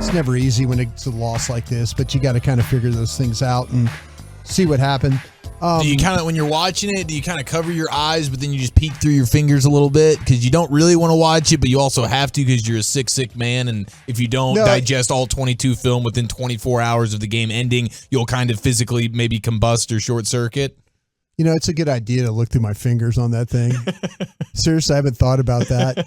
It's never easy when it's a loss like this, but you got to kind of figure those things out and see what happened. Do you kind of, when you're watching it, do you kind of cover your eyes, but then you just peek through your fingers a little bit because you don't really want to watch it, but you also have to because you're a sick man, and if you don't digest all 22 film within 24 hours of the game ending, you'll kind of physically maybe combust or short circuit? You know, it's a good idea to look through my fingers on that thing. Seriously, I haven't thought about that.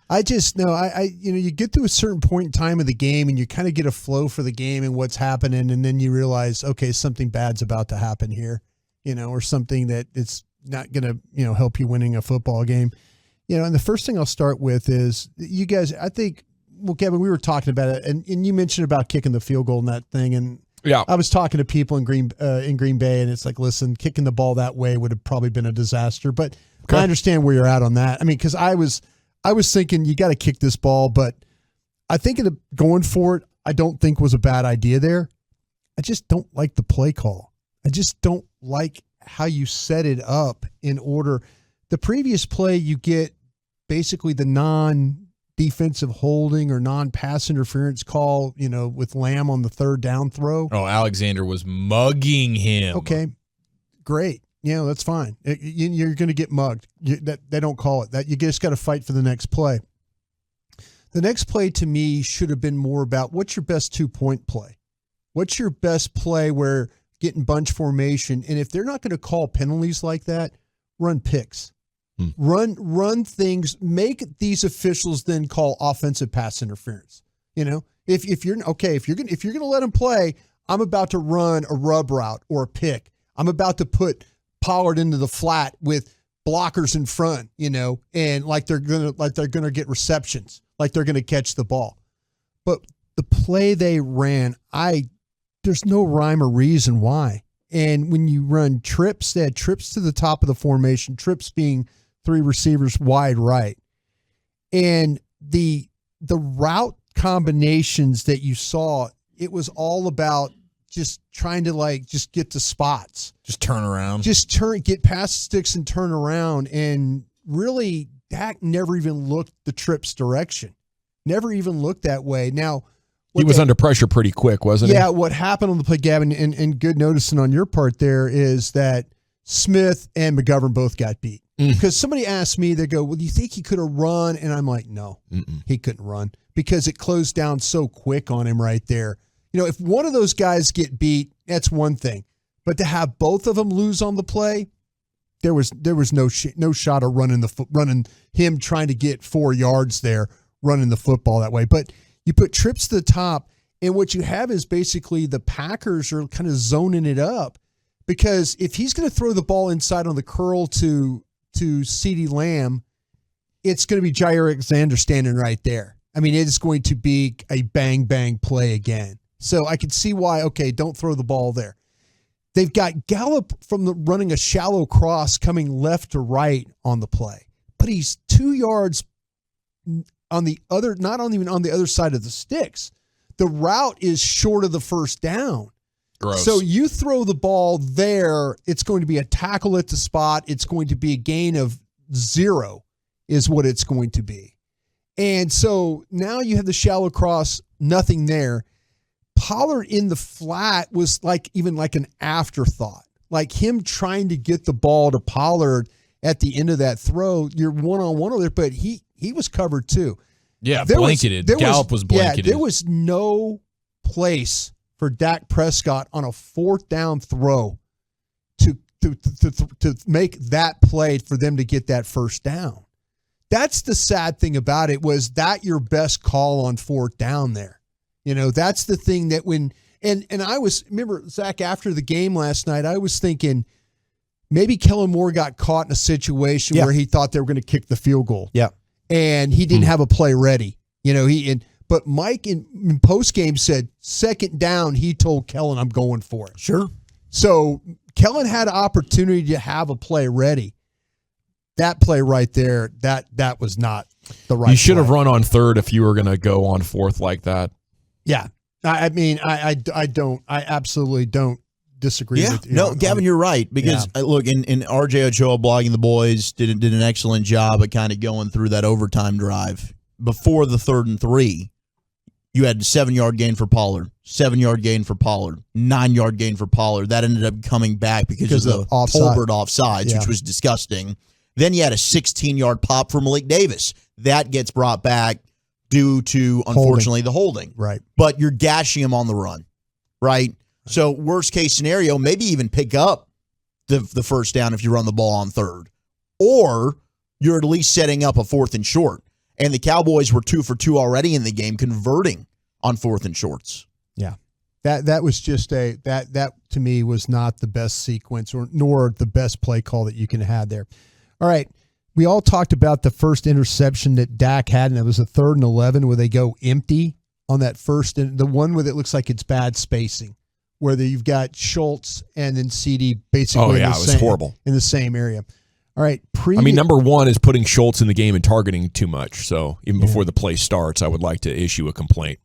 I just know, you get to a certain point in time of the game and you kind of get a flow for the game and what's happening, and then you realize, okay, something bad's about to happen here. Or something that it's not going to, help you winning a football game. And the first thing I'll start with is you guys, I think, well, Kevin, we were talking about it, and you mentioned about kicking the field goal in that thing. And I was talking to people in Green Bay, and it's like, listen, kicking the ball that way would have probably been a disaster. But I understand where you're at on that. I mean, because I was thinking you got to kick this ball, but I think going for it, I don't think was a bad idea there. I just don't like the play call. I just don't like how you set it up in order. The previous play, you get basically the non-defensive holding or non-pass interference call, with Lamb on the third down throw. Oh, Alexander was mugging him. Okay, great. That's fine. You're going to get mugged. They don't call it that. You just got to fight for the next play. The next play to me should have been more about what's your best 2-point play? What's your best play where getting bunch formation, and if they're not going to call penalties like that, run picks. Run things, make these officials then call offensive pass interference. If you're going to let them play, I'm about to run a rub route or a pick. I'm about to put Pollard into the flat with blockers in front, and like they're going to get receptions, like they're going to catch the ball. But the play they ran, there's no rhyme or reason why. And when you run trips, they had trips to the top of the formation, trips being 3 receivers wide right. And the route combinations that you saw, it was all about just trying to just get to spots. Just turn around. Get past sticks and turn around. And really, Dak never even looked the trip's direction. Never even looked that way. Now, he was under pressure pretty quick, wasn't he? Yeah, what happened on the play, Gavin, and good noticing on your part there is that Smith and McGovern both got beat. Because somebody asked me, they go, well, do you think he could have run? And I'm like, no, he couldn't run because it closed down so quick on him right there. If one of those guys get beat, that's one thing. But to have both of them lose on the play, there was no shot of running him trying to get 4 yards there, running the football that way. But you put trips to the top, and what you have is basically the Packers are kind of zoning it up because if he's going to throw the ball inside on the curl to CeeDee Lamb, it's going to be Jair Alexander standing right there. I mean, it is going to be a bang play again. So I can see why, okay, don't throw the ball there. They've got Gallup running a shallow cross coming left to right on the play, but he's 2 yards on the other, not even on the other side of the sticks. The route is short of the first down. Gross. So you throw the ball there, it's going to be a tackle at the spot. It's going to be a gain of 0 is what it's going to be. And so now you have the shallow cross, nothing there. Pollard in the flat was even like an afterthought. Like him trying to get the ball to Pollard at the end of that throw, you're one-on-one over there, but he was covered too. Yeah, blanketed. Gallup was blanketed. Yeah, there was no place for Dak Prescott on a 4th down throw to make that play for them to get that first down. That's the sad thing about it, was that your best call on 4th down there. That's the thing that remember, Zach, after the game last night, I was thinking maybe Kellen Moore got caught in a situation where he thought they were going to kick the field goal. Yeah. And he didn't have a play ready. But Mike in post game said 2nd down, he told Kellen, I'm going for it. Sure. So Kellen had an opportunity to have a play ready. That play right there, that was not the right. You should have play. run on 3rd if you were going to go on 4th like that. Yeah. I mean, I absolutely don't disagree with you. No, Gavin, you're right. Because, look, in RJ Ochoa blogging the boys did an excellent job at kind of going through that overtime drive. Before the 3rd and 3, You had 7-yard gain for Pollard, 7-yard gain for Pollard, 9-yard gain for Pollard. That ended up coming back because of the Tolbert offsides, which was disgusting. Then you had a 16-yard pop for Malik Davis. That gets brought back due to, unfortunately, the holding. Right. But you're gashing him on the run, right? So worst case scenario, maybe even pick up the first down if you run the ball on third. Or you're at least setting up a 4th and short. And the Cowboys were 2 for 2 already in the game, converting on 4th and shorts. Yeah. That was just that to me was not the best sequence nor the best play call that you can have there. All right. We all talked about the first interception that Dak had, and it was a 3rd and 11 where they go empty on that first, and the one where it looks like it's bad spacing, where you've got Schultz and then CD basically it was horrible in the same area. All right. Number one is putting Schultz in the game and targeting too much. So even before the play starts, I would like to issue a complaint.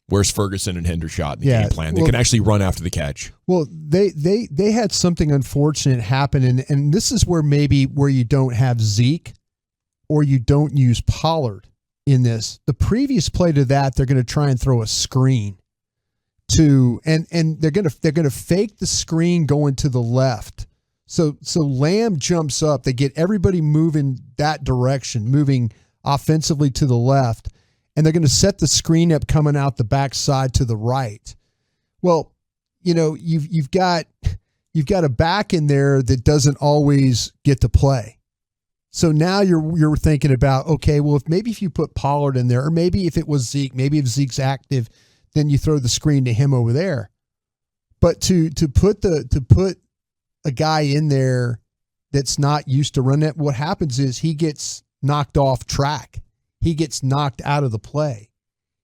Where's Ferguson and Hendershot in the game plan? They can actually run after the catch. Well, they had something unfortunate happen, and this is where you don't have Zeke or you don't use Pollard in this. The previous play to that, they're going to try and throw a screen and they're going to fake the screen going to the left. So Lamb jumps up. They get everybody moving that direction, moving offensively to the left, and they're going to set the screen up coming out the backside to the right. Well, you've got a back in there that doesn't always get to play. So now you're thinking about, okay, well, if you put Pollard in there, or maybe if it was Zeke, maybe if Zeke's active, then you throw the screen to him over there. But to put a guy in there that's not used to running it, what happens is he gets knocked off track. He gets knocked out of the play.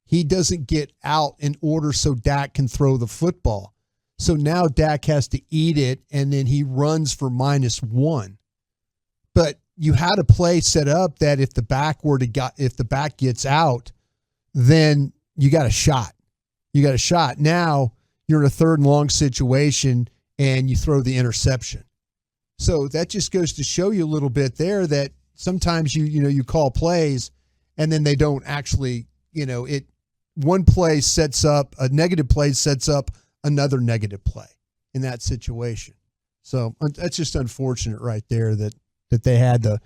He doesn't get out in order so Dak can throw the football. So now Dak has to eat it, and then he runs for -1. But you had a play set up that if the back gets out, then you got a shot. You got a shot. Now you're in a 3rd and long situation, and you throw the interception. So that just goes to show you a little bit there that sometimes you call plays and then they don't actually, one play sets up, a negative play sets up another negative play in that situation. So that's just unfortunate right there that they had the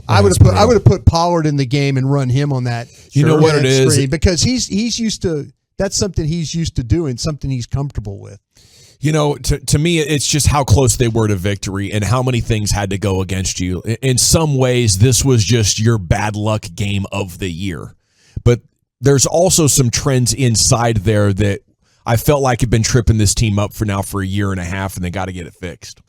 I would have put Pollard in the game and run him on that. You know what it is? Because he's used to, that's something he's used to doing, something he's comfortable with. To me, it's just how close they were to victory and how many things had to go against you. In some ways, this was just your bad luck game of the year. But there's also some trends inside there that I felt like have been tripping this team up for a year and a half, and they got to get it fixed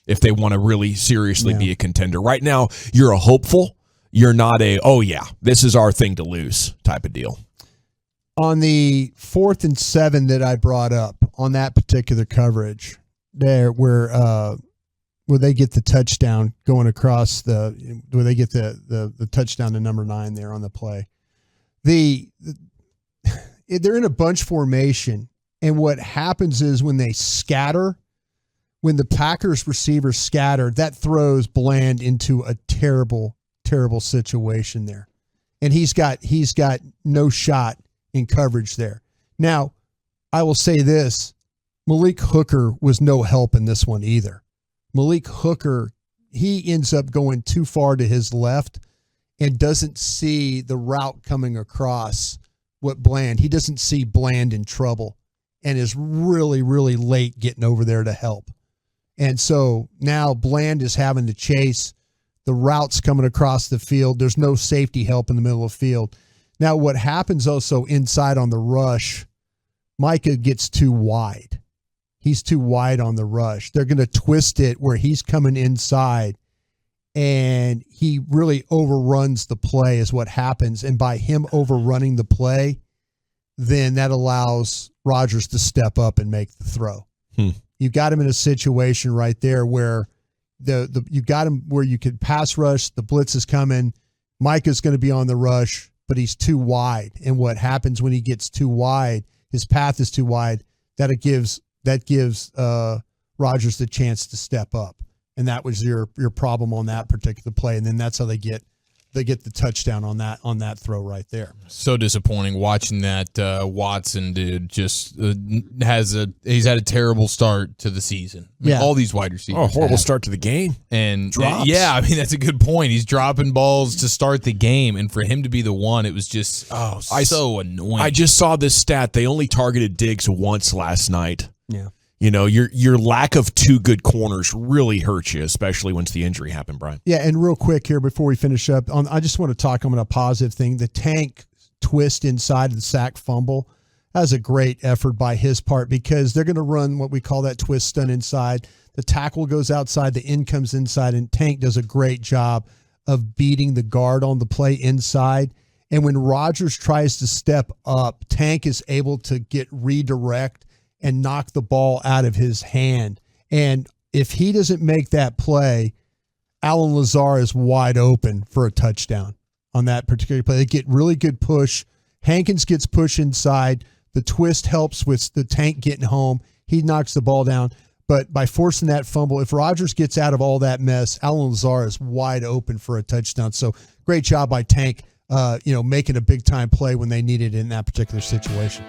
if they want to really seriously be a contender. Right now, you're a hopeful. You're not this is our thing to lose type of deal. On the 4th and 7 that I brought up on that particular coverage there where they get the touchdown going across where they get the touchdown to number 9 there on the play. They're in a bunch formation, and what happens is when they scatter, when the Packers receivers scatter, that throws Bland into a terrible, terrible situation there. And he's got no shot in coverage there. Now, I will say this, Malik Hooker was no help in this one either. Malik Hooker, he ends up going too far to his left and doesn't see the route coming across Bland. He doesn't see Bland in trouble and is really, really late getting over there to help. And so now Bland is having to chase. The route's coming across the field. There's no safety help in the middle of the field. Now, what happens also inside on the rush, Micah gets too wide. He's too wide on the rush. They're going to twist it where he's coming inside, and he really overruns the play is what happens. And by him overrunning the play, then that allows Rodgers to step up and make the throw. You got him in a situation right there where you got him where you could pass rush, the blitz is coming, Micah's going to be on the rush, but he's too wide. And what happens when he gets too wide, his path is too wide, that gives Rodgers the chance to step up. And that was your problem on that particular play. And then that's how they get they get the touchdown on that throw right there. So disappointing watching that Watson dude just he's had a terrible start to the season. I mean, all these wide receivers. Horrible start to the game. And Drops. yeah, I mean that's a good point. He's dropping balls to start the game, and for him to be the one, it was just so annoying. I just saw this stat. They only targeted Diggs once last night. Yeah. You know, your lack of two good corners really hurts you, especially once the injury happened, Brian. Yeah, and real quick here before we finish up, I just want to talk on a positive thing. The Tank twist inside the sack fumble, that was a great effort by his part because they're going to run what we call that twist stun inside. The tackle goes outside, the end comes inside, and Tank does a great job of beating the guard on the play inside. And when Rodgers tries to step up, Tank is able to get redirect and knock the ball out of his hand. And if he doesn't make that play, Allen Lazard is wide open for a touchdown on that particular play. They get really good push. Hankins gets push inside. The twist helps with the Tank getting home. He knocks the ball down. But by forcing that fumble, if Rodgers gets out of all that mess, Allen Lazard is wide open for a touchdown. So great job by Tank, making a big-time play when they needed it in that particular situation.